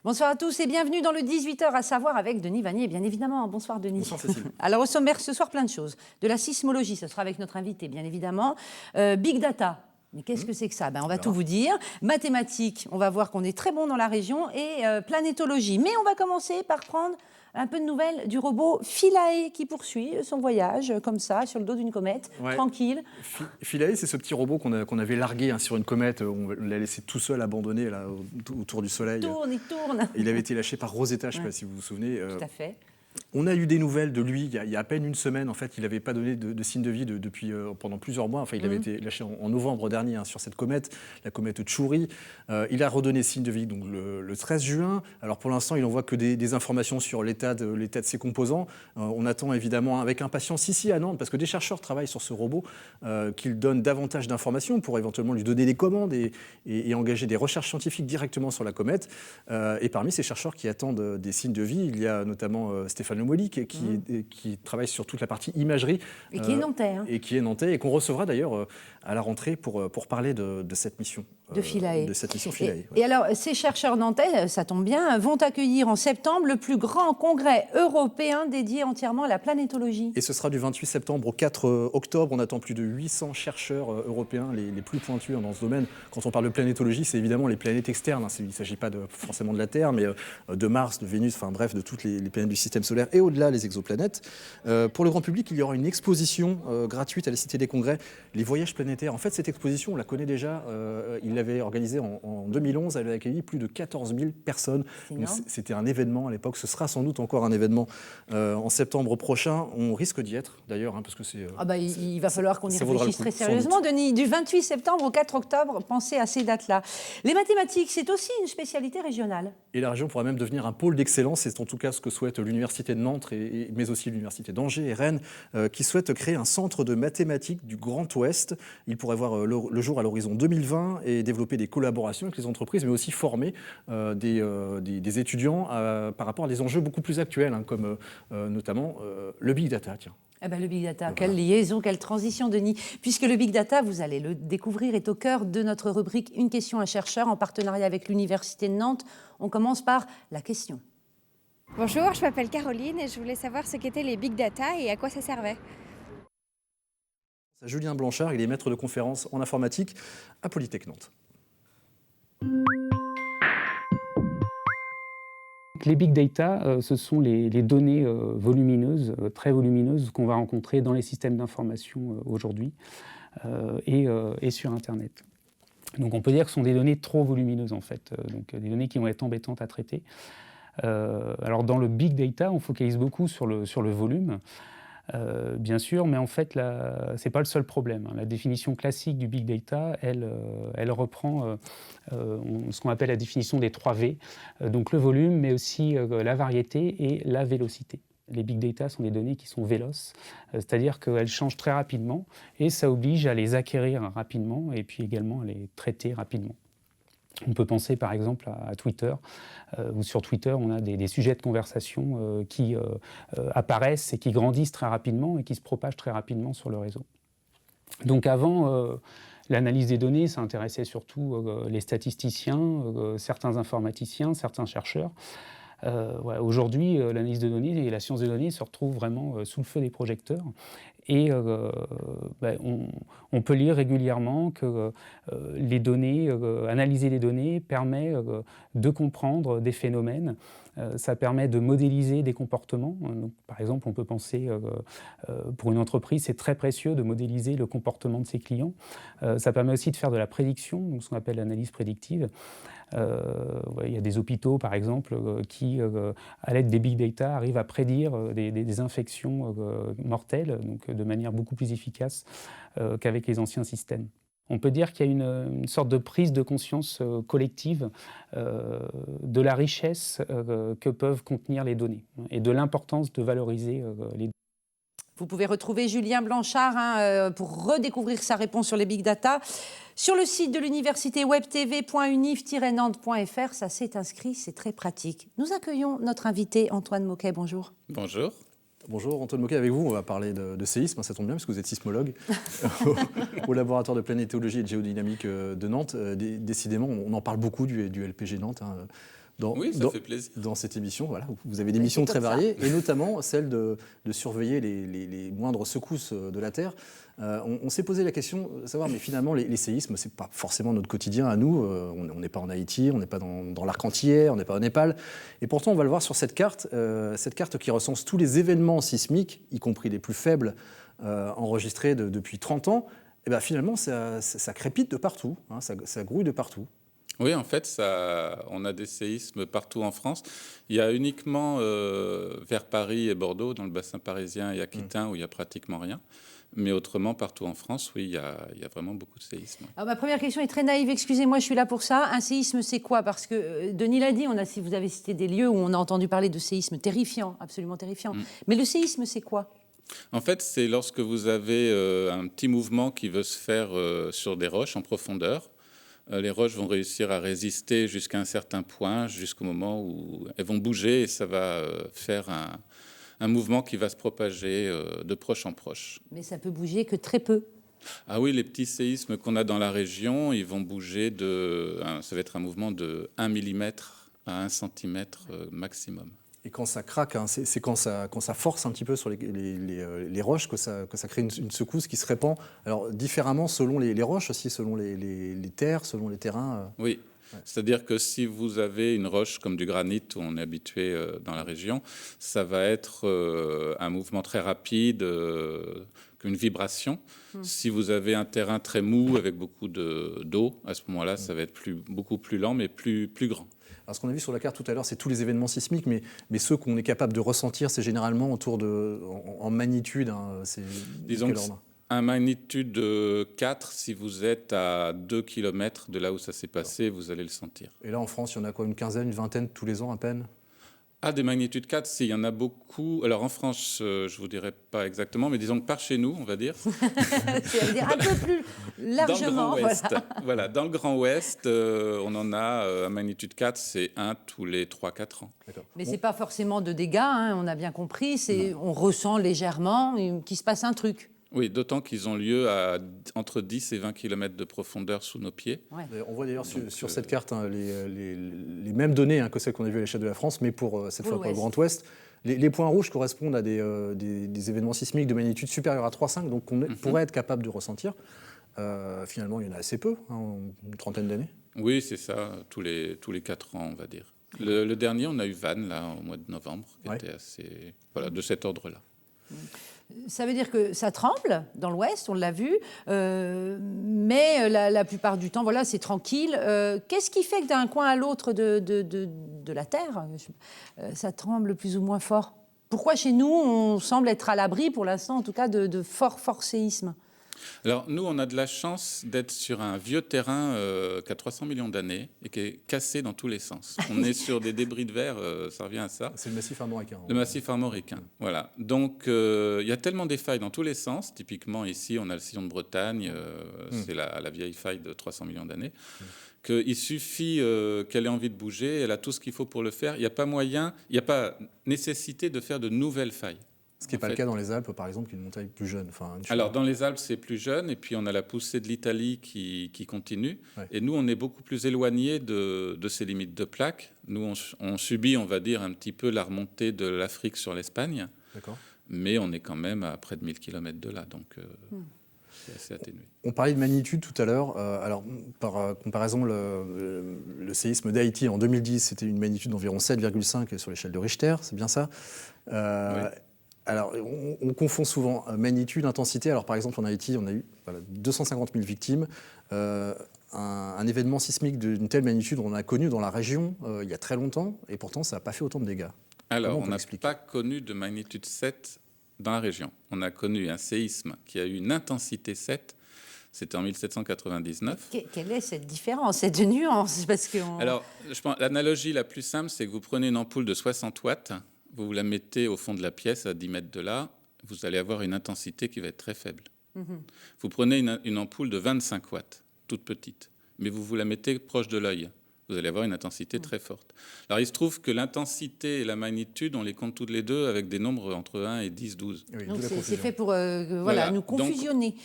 Bonsoir à tous et bienvenue dans le 18h à savoir avec Denis Vanier, bien évidemment. Bonsoir Denis. Bonsoir Cécile. Alors au sommaire ce soir, plein de choses. De la sismologie, ce sera avec notre invité, bien évidemment. Big Data. Mais qu'est-ce que c'est que ça? On va tout vous dire. Mathématiques, on va voir qu'on est très bon dans la région. Et planétologie. Mais on va commencer par prendre un peu de nouvelles du robot Philae qui poursuit son voyage comme ça, sur le dos d'une comète, tranquille. Philae, c'est ce petit robot qu'on avait largué sur une comète. On l'a laissé tout seul abandonné là, autour du Soleil. Il tourne. Il avait été lâché par Rosetta, je ne sais pas si vous vous souvenez. Tout à fait. On a eu des nouvelles de lui il y a à peine une semaine. En fait, il n'avait pas donné de signe de vie depuis pendant plusieurs mois. Enfin, il avait été lâché en novembre dernier sur cette comète, la comète Chury. Il a redonné signe de vie donc le 13 juin. Alors pour l'instant, il n'envoie que des informations sur l'état de ses composants. On attend évidemment avec impatience ici à Nantes, parce que des chercheurs travaillent sur ce robot, qu'il donne davantage d'informations pour éventuellement lui donner des commandes et engager des recherches scientifiques directement sur la comète. Et parmi ces chercheurs qui attendent des signes de vie, il y a notamment Stéphane Lemoyne qui travaille sur toute la partie imagerie. Et qui est nantais. Et qui est nantais, et qu'on recevra d'ailleurs à la rentrée pour parler de cette mission. De Philae. De cette mission Philae. Et alors, ces chercheurs nantais, ça tombe bien, vont accueillir en septembre le plus grand congrès européen dédié entièrement à la planétologie. Et ce sera du 28 septembre au 4 octobre. On attend plus de 800 chercheurs européens, les plus pointus dans ce domaine. Quand on parle de planétologie, c'est évidemment les planètes externes. Il ne s'agit pas forcément de la Terre, mais de Mars, de Vénus, enfin bref, de toutes les planètes du système solaire et au-delà, les exoplanètes. Pour le grand public, il y aura une exposition gratuite à la Cité des Congrès, les voyages planétaires. En fait, cette exposition, on la connaît déjà. Il l'avait organisée en 2011. Elle a accueilli plus de 14 000 personnes. C'était un événement à l'époque. Ce sera sans doute encore un événement en septembre prochain. On risque d'y être, d'ailleurs, parce que c'est... il va falloir qu'on y réfléchisse très sérieusement, Denis. Du 28 septembre au 4 octobre, pensez à ces dates-là. Les mathématiques, c'est aussi une spécialité régionale. Et la région pourra même devenir un pôle d'excellence. C'est en tout cas ce que souhaite l'Université de Nantes, mais aussi l'Université d'Angers et Rennes, qui souhaitent créer un centre de mathématiques du Grand Ouest. Il pourrait voir le jour à l'horizon 2020 et développer des collaborations avec les entreprises, mais aussi former des étudiants par rapport à des enjeux beaucoup plus actuels, comme notamment le Big Data. Tiens. Le Big Data, quelle liaison, quelle transition, Denis. Puisque le Big Data, vous allez le découvrir, est au cœur de notre rubrique Une question à un chercheur en partenariat avec l'Université de Nantes. On commence par la question. Bonjour, je m'appelle Caroline et je voulais savoir ce qu'étaient les Big Data et à quoi ça servait. Julien Blanchard, il est maître de conférences en informatique à Polytech Nantes. Les big data, ce sont les données volumineuses, très volumineuses, qu'on va rencontrer dans les systèmes d'information aujourd'hui et sur Internet. Donc on peut dire que ce sont des données trop volumineuses en fait, donc des données qui vont être embêtantes à traiter. Alors dans le big data, on focalise beaucoup sur le volume. Bien sûr, mais en fait, ce n'est pas le seul problème. La définition classique du big data, elle reprend ce qu'on appelle la définition des 3 V, donc le volume, mais aussi la variété et la vélocité. Les big data sont des données qui sont véloces, c'est-à-dire qu'elles changent très rapidement et ça oblige à les acquérir rapidement et puis également à les traiter rapidement. On peut penser par exemple à Twitter, où sur Twitter on a des sujets de conversation qui apparaissent et qui grandissent très rapidement et qui se propagent très rapidement sur le réseau. Donc avant, l'analyse des données, ça intéressait surtout les statisticiens, certains informaticiens, certains chercheurs. Aujourd'hui, l'analyse de données et la science des données se retrouvent vraiment sous le feu des projecteurs. Et on peut lire régulièrement que analyser les données permet de comprendre des phénomènes, ça permet de modéliser des comportements. Donc, par exemple, on peut penser, pour une entreprise, c'est très précieux de modéliser le comportement de ses clients. Ça permet aussi de faire de la prédiction, donc ce qu'on appelle l'analyse prédictive. Il y a des hôpitaux, par exemple, qui, à l'aide des big data, arrivent à prédire des infections mortelles, donc de manière beaucoup plus efficace qu'avec les anciens systèmes. On peut dire qu'il y a une sorte de prise de conscience collective de la richesse que peuvent contenir les données et de l'importance de valoriser les données. Vous pouvez retrouver Julien Blanchard pour redécouvrir sa réponse sur les big data sur le site de l'université webtv.unif-nantes.fr. Ça s'est inscrit, c'est très pratique. Nous accueillons notre invité Antoine Moquet. Bonjour. Bonjour. Bonjour Antoine Moquet, avec vous, on va parler de séisme, ça tombe bien parce que vous êtes sismologue au laboratoire de planétologie et de géodynamique de Nantes. Décidément, on en parle beaucoup du LPG Nantes. Oui, ça fait plaisir. Dans cette émission. Voilà, vous avez des missions très variées, et notamment celle de surveiller les moindres secousses de la Terre. On s'est posé la question de savoir, mais finalement, les séismes, c'est pas forcément notre quotidien à nous. On n'est pas en Haïti, on n'est pas dans l'arc antillais, on n'est pas au Népal. Et pourtant, on va le voir sur cette carte qui recense tous les événements sismiques, y compris les plus faibles, enregistrés depuis 30 ans. Et bien finalement, ça crépite de partout, hein, ça grouille de partout. Oui, en fait, on a des séismes partout en France. Il y a uniquement vers Paris et Bordeaux, dans le bassin parisien et aquitain, où il n'y a pratiquement rien. Mais autrement, partout en France, oui, il y a vraiment beaucoup de séismes. Alors, ma première question est très naïve, excusez-moi, je suis là pour ça. Un séisme, c'est quoi? Parce que Denis l'a dit, si vous avez cité des lieux où on a entendu parler de séismes terrifiants, absolument terrifiants. Mais le séisme, c'est quoi? En fait, c'est lorsque vous avez un petit mouvement qui veut se faire sur des roches en profondeur. Les roches vont réussir à résister jusqu'à un certain point, jusqu'au moment où elles vont bouger et ça va faire un mouvement qui va se propager de proche en proche. Mais ça peut bouger que très peu. Ah oui, les petits séismes qu'on a dans la région, ils vont bouger ça va être un mouvement de 1 mm à 1 cm maximum. Et quand ça craque, hein, c'est quand ça force un petit peu sur les roches que ça crée une secousse qui se répand. Alors différemment selon les roches aussi, selon les terres, selon les terrains. Oui, ouais. C'est-à-dire que si vous avez une roche comme du granit où on est habitué dans la région, ça va être un mouvement très rapide, une vibration. Si vous avez un terrain très mou avec beaucoup d'eau, à ce moment-là, ça va être beaucoup plus lent mais plus grand. Alors, ce qu'on a vu sur la carte tout à l'heure, c'est tous les événements sismiques, mais ceux qu'on est capable de ressentir, c'est généralement en magnitude. Hein, disons un magnitude 4, si vous êtes à 2 km de là où ça s'est passé, vous allez le sentir. Et là, en France, il y en a quoi, une quinzaine, une vingtaine tous les ans à peine? Ah, des magnitudes 4, si, il y en a beaucoup. Alors en France, je ne vous dirais pas exactement, mais disons que par chez nous, on va dire. C'est-à-dire un peu plus largement. Dans le Grand Ouest, voilà, dans le Grand Ouest, on en a un magnitude 4, c'est 1 tous les 3-4 ans. Mais ce n'est pas forcément de dégâts, hein, on a bien compris. On ressent légèrement qu'il se passe un truc. Oui, d'autant qu'ils ont lieu entre 10 et 20 km de profondeur sous nos pieds. Ouais. On voit d'ailleurs sur cette carte hein, les mêmes données hein, que celles qu'on a vues à l'échelle de la France, mais cette fois pour le Grand Ouest. Les points rouges correspondent à des événements sismiques de magnitude supérieure à 3,5, donc on pourrait être capable de ressentir. Finalement, il y en a assez peu, hein, une trentaine d'années. Oui, c'est ça, tous les 4 ans, on va dire. Le dernier, on a eu Vannes, là, au mois de novembre, qui était assez... Voilà, de cet ordre-là. Ça veut dire que ça tremble dans l'Ouest, on l'a vu, mais la plupart du temps, voilà, c'est tranquille. Qu'est-ce qui fait que d'un coin à l'autre de la Terre, ça tremble plus ou moins fort? Pourquoi chez nous, on semble être à l'abri, pour l'instant en tout cas, de forts séismes? Alors, nous, on a de la chance d'être sur un vieux terrain qui a 300 millions d'années et qui est cassé dans tous les sens. On est sur des débris de verre, ça revient à ça. C'est le massif armoricain. Le massif armoricain, voilà. Donc, il y a tellement des failles dans tous les sens. Typiquement, ici, on a le sillon de Bretagne, c'est la vieille faille de 300 millions d'années, qu'il suffit qu'elle ait envie de bouger, elle a tout ce qu'il faut pour le faire. Il n'y a pas moyen, il n'y a pas nécessité de faire de nouvelles failles. Ce qui n'est pas le cas dans les Alpes, par exemple, qui est une montagne plus jeune. Alors, dans les Alpes, c'est plus jeune, et puis on a la poussée de l'Italie qui continue. Ouais. Et nous, on est beaucoup plus éloignés de ces limites de plaques. Nous, on subit, on va dire, un petit peu la remontée de l'Afrique sur l'Espagne. D'accord. Mais on est quand même à près de 1000 km de là, donc c'est assez atténué. On parlait de magnitude tout à l'heure. Alors, par comparaison, le séisme d'Haïti en 2010, c'était une magnitude d'environ 7,5 sur l'échelle de Richter, c'est bien ça? Oui. Alors, on confond souvent magnitude, intensité. Alors, par exemple, en Haïti, on a eu 250 000 victimes. Un événement sismique d'une telle magnitude, on a connu dans la région il y a très longtemps, et pourtant, ça n'a pas fait autant de dégâts. Alors, on n'a pas connu de magnitude 7 dans la région. On a connu un séisme qui a eu une intensité 7. C'était en 1799. Quelle est cette différence, cette nuance? Alors, je pense l'analogie la plus simple, c'est que vous prenez une ampoule de 60 watts, vous la mettez au fond de la pièce à 10 mètres de là, vous allez avoir une intensité qui va être très faible. Vous prenez une ampoule de 25 watts, toute petite, mais vous la mettez proche de l'œil. vous allez avoir une intensité très forte. Alors, il se trouve que l'intensité et la magnitude, on les compte toutes les deux avec des nombres entre 1 et 10, 12. Oui, Donc d'où la c'est confusion. fait pour nous confusionner.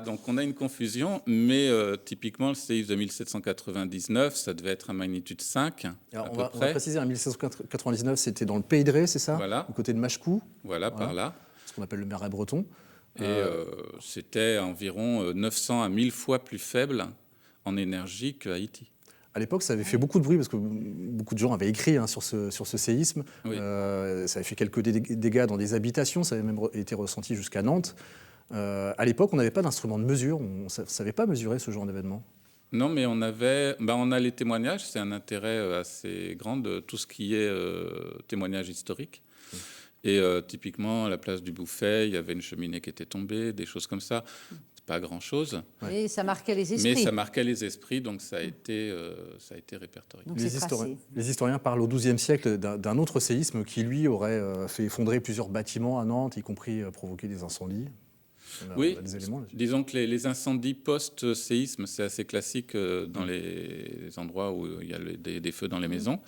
Donc on a une confusion, mais typiquement, le séisme de 1799, ça devait être à magnitude 5, Alors, à on peu va près. préciser, en 1799, c'était dans le Pays de Ré, c'est ça? Voilà. Du côté de Machecou, Voilà, par là. ce qu'on appelle le Marais breton. Et c'était environ 900 à 1000 fois plus faible en énergie que Haïti. À l'époque, ça avait fait beaucoup de bruit parce que beaucoup de gens avaient écrit sur ce séisme. Oui. Ça avait fait quelques dégâts dans des habitations, ça avait même été ressenti jusqu'à Nantes. À l'époque, on n'avait pas d'instrument de mesure, on ne savait pas mesurer ce genre d'événement. Non, mais on a les témoignages, c'est un intérêt assez grand de tout ce qui est témoignage historique. Et typiquement, à la place du Bouffay, il y avait une cheminée qui était tombée, des choses comme ça. Pas grand-chose. Ouais. Et ça marquait les esprits. Mais ça marquait les esprits, donc ça a été répertorié. Donc Les historiens parlent au XIIe siècle d'un autre séisme qui, lui, aurait fait effondrer plusieurs bâtiments à Nantes, y compris provoquer des incendies. On a des éléments là-dessus. Disons que les incendies post-séisme, c'est assez classique dans les endroits où il y a des feux dans les maisons.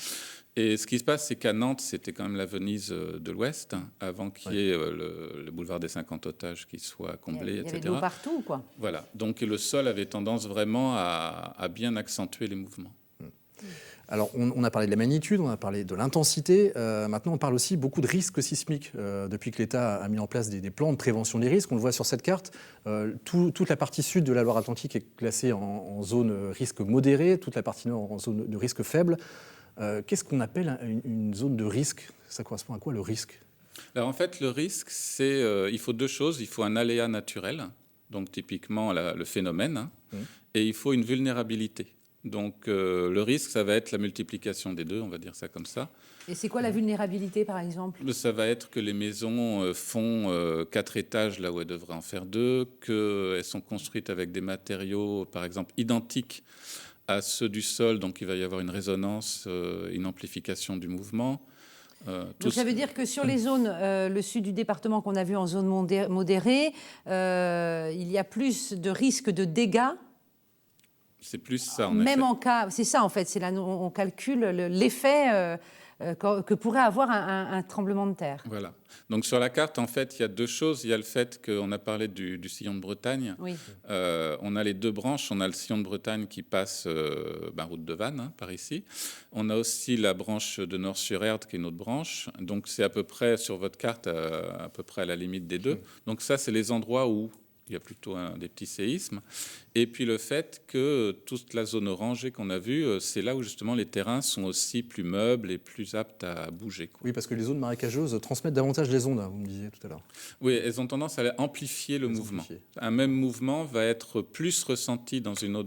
Et ce qui se passe, c'est qu'à Nantes, c'était quand même la Venise de l'Ouest, avant qu'il y ait le boulevard des 50 otages qui soit comblé, etc. Il y avait de l'eau partout, quoi. Voilà. Donc le sol avait tendance vraiment à bien accentuer les mouvements. Alors, on a parlé de la magnitude, on a parlé de l'intensité. Maintenant, on parle aussi beaucoup de risques sismiques. Depuis que l'État a mis en place des plans de prévention des risques, on le voit sur cette carte, toute la partie sud de la Loire-Atlantique est classée en zone risque modéré, toute la partie nord en zone de risque faible. Qu'est-ce qu'on appelle une zone de risque? Ça correspond à quoi, le risque? Alors en fait, le risque, il faut deux choses. Il faut un aléa naturel, donc typiquement le phénomène, et il faut une vulnérabilité. Donc le risque, ça va être la multiplication des deux, on va dire ça comme ça. Et c'est quoi la vulnérabilité, par exemple? Ça va être que les maisons font 4 étages là où elles devraient en faire 2, qu'elles sont construites avec des matériaux, par exemple, identiques à ceux du sol, donc il va y avoir une résonance, une amplification du mouvement. Donc ça veut dire que sur les zones, le sud du département qu'on a vu en zone modérée, il y a plus de risques de dégâts. C'est plus ça, en Même effet. en cas, c'est ça en fait, on calcule l'effet que pourrait avoir un tremblement de terre. Voilà. Donc sur la carte, en fait, il y a deux choses. Il y a le fait qu'on a parlé du sillon de Bretagne. Oui. On a les deux branches. On a le sillon de Bretagne qui passe route de Vannes, par ici. On a aussi la branche de Nord-sur-Erdre, qui est une autre branche. Donc c'est à peu près, sur votre carte, à peu près à la limite des deux. Donc ça, c'est les endroits où il y a plutôt des petits séismes. Et puis le fait que toute la zone orangée qu'on a vue, c'est là où justement les terrains sont aussi plus meubles et plus aptes à bouger, quoi. Oui, parce que les zones marécageuses transmettent davantage les ondes, vous me disiez tout à l'heure. Oui, elles ont tendance à amplifier le mouvement. Un même mouvement va être plus ressenti dans une eau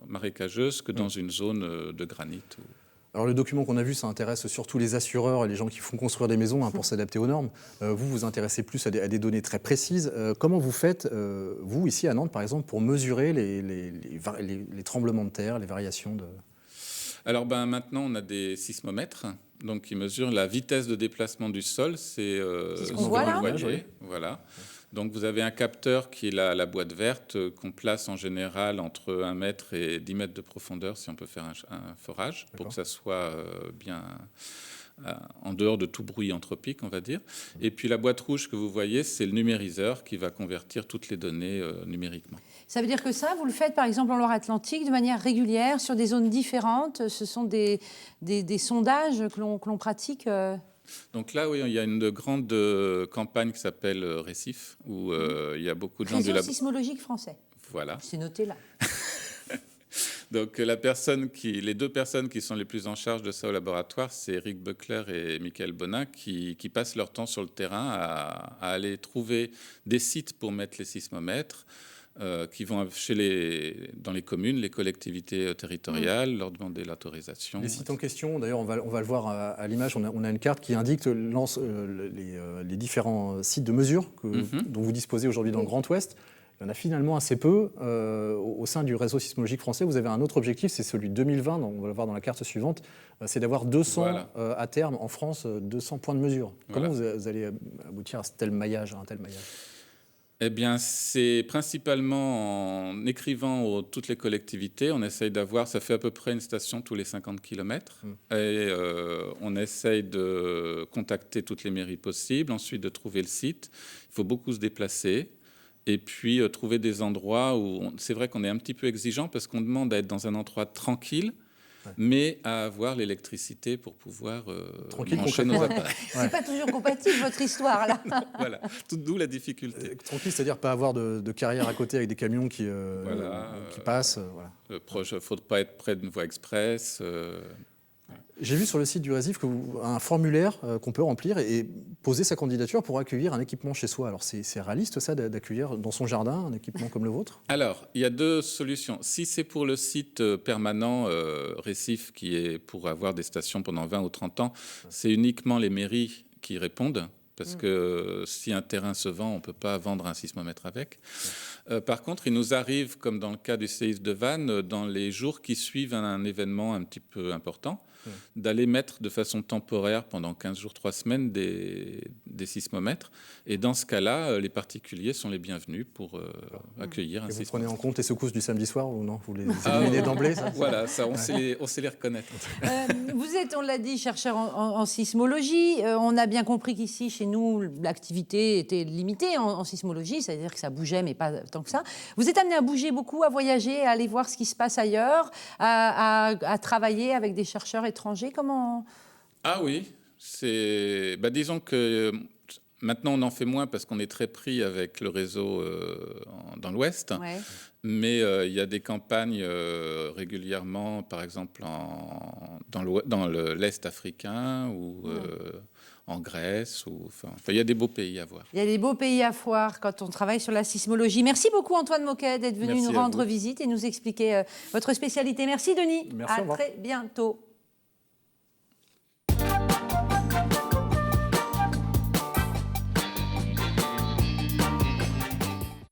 marécageuse que dans une zone de granit. Alors le document qu'on a vu, ça intéresse surtout les assureurs et les gens qui font construire des maisons pour s'adapter aux normes. Vous vous intéressez plus à des données très précises. Comment vous faites, vous, ici à Nantes, par exemple, pour mesurer les tremblements de terre, les variations de... Alors maintenant, on a des sismomètres donc, qui mesurent la vitesse de déplacement du sol. C'est ce qu'on voit là. Voilà. Donc vous avez un capteur qui est la boîte verte qu'on place en général entre 1 mètre et 10 mètres de profondeur si on peut faire un forage pour que ça soit bien en dehors de tout bruit anthropique, on va dire. Et puis la boîte rouge que vous voyez, c'est le numériseur qui va convertir toutes les données numériquement. Ça veut dire que ça, vous le faites par exemple en Loire-Atlantique de manière régulière sur des zones différentes. Ce sont des sondages que l'on pratique. Donc là, oui, il y a une grande campagne qui s'appelle Récif, où il y a beaucoup de gens du Réseau labo. sismologique français. Voilà. C'est noté là. Donc les deux personnes qui sont les plus en charge de ça au laboratoire, c'est Eric Buckler et Michael Bonin, qui passent leur temps sur le terrain à aller trouver des sites pour mettre les sismomètres, qui vont dans les communes, les collectivités territoriales, leur demander l'autorisation. Les sites en question, d'ailleurs, on va le voir à l'image, on a une carte qui indique les différents sites de mesure dont vous disposez aujourd'hui dans le Grand Ouest. Il y en a finalement assez peu. Au sein du réseau sismologique français, vous avez un autre objectif, c'est celui de 2020, on va le voir dans la carte suivante, c'est d'avoir 200 à terme en France, 200 points de mesure. Comment vous allez aboutir à un tel maillage? Eh bien, c'est principalement en écrivant toutes les collectivités. On essaye d'avoir, ça fait à peu près une station tous les 50 km. Et on essaye de contacter toutes les mairies possibles, ensuite de trouver le site. Il faut beaucoup se déplacer. Et puis trouver des endroits où... C'est vrai qu'on est un petit peu exigeant parce qu'on demande à être dans un endroit tranquille, mais à avoir l'électricité pour pouvoir brancher nos appareils. C'est pas toujours compatible, votre histoire, là. Voilà, d'où la difficulté. Tranquille, c'est-à-dire pas avoir de carrière à côté avec des camions qui passent. Le proche, il ne faut pas être près d'une voie express. J'ai vu sur le site du Récif un formulaire qu'on peut remplir et poser sa candidature pour accueillir un équipement chez soi. Alors c'est réaliste ça d'accueillir dans son jardin un équipement comme le vôtre? Alors, il y a deux solutions. Si c'est pour le site permanent Récif qui est pour avoir des stations pendant 20 ou 30 ans, c'est uniquement les mairies qui répondent. Parce que si un terrain se vend, on ne peut pas vendre un sismomètre avec. Par contre, il nous arrive, comme dans le cas du séisme de Vannes, dans les jours qui suivent un événement un petit peu important, d'aller mettre de façon temporaire pendant 15 jours, 3 semaines des sismomètres. Et dans ce cas-là, les particuliers sont les bienvenus pour accueillir un sismomètre. Vous prenez en compte les secousses du samedi soir ou non? Vous les éliminez d'emblée, ça? Voilà, ça, on sait les reconnaître. Vous êtes, on l'a dit, chercheur en sismologie. On a bien compris qu'ici, chez nous, l'activité était limitée en sismologie, c'est-à-dire que ça bougeait, mais pas tant que ça. Vous êtes amené à bouger beaucoup, à voyager, à aller voir ce qui se passe ailleurs, à travailler avec des chercheurs étrangers. Comment? Ah oui, disons que maintenant on en fait moins parce qu'on est très pris avec le réseau dans l'Ouest. Ouais. Mais il y a des campagnes régulièrement, par exemple dans l'Est africain ou en Grèce. Il y a des beaux pays à voir. Il y a des beaux pays à voir quand on travaille sur la sismologie. Merci beaucoup Antoine Moquet d'être venu nous rendre visite et nous expliquer votre spécialité. Merci Denis. Merci, à très bientôt.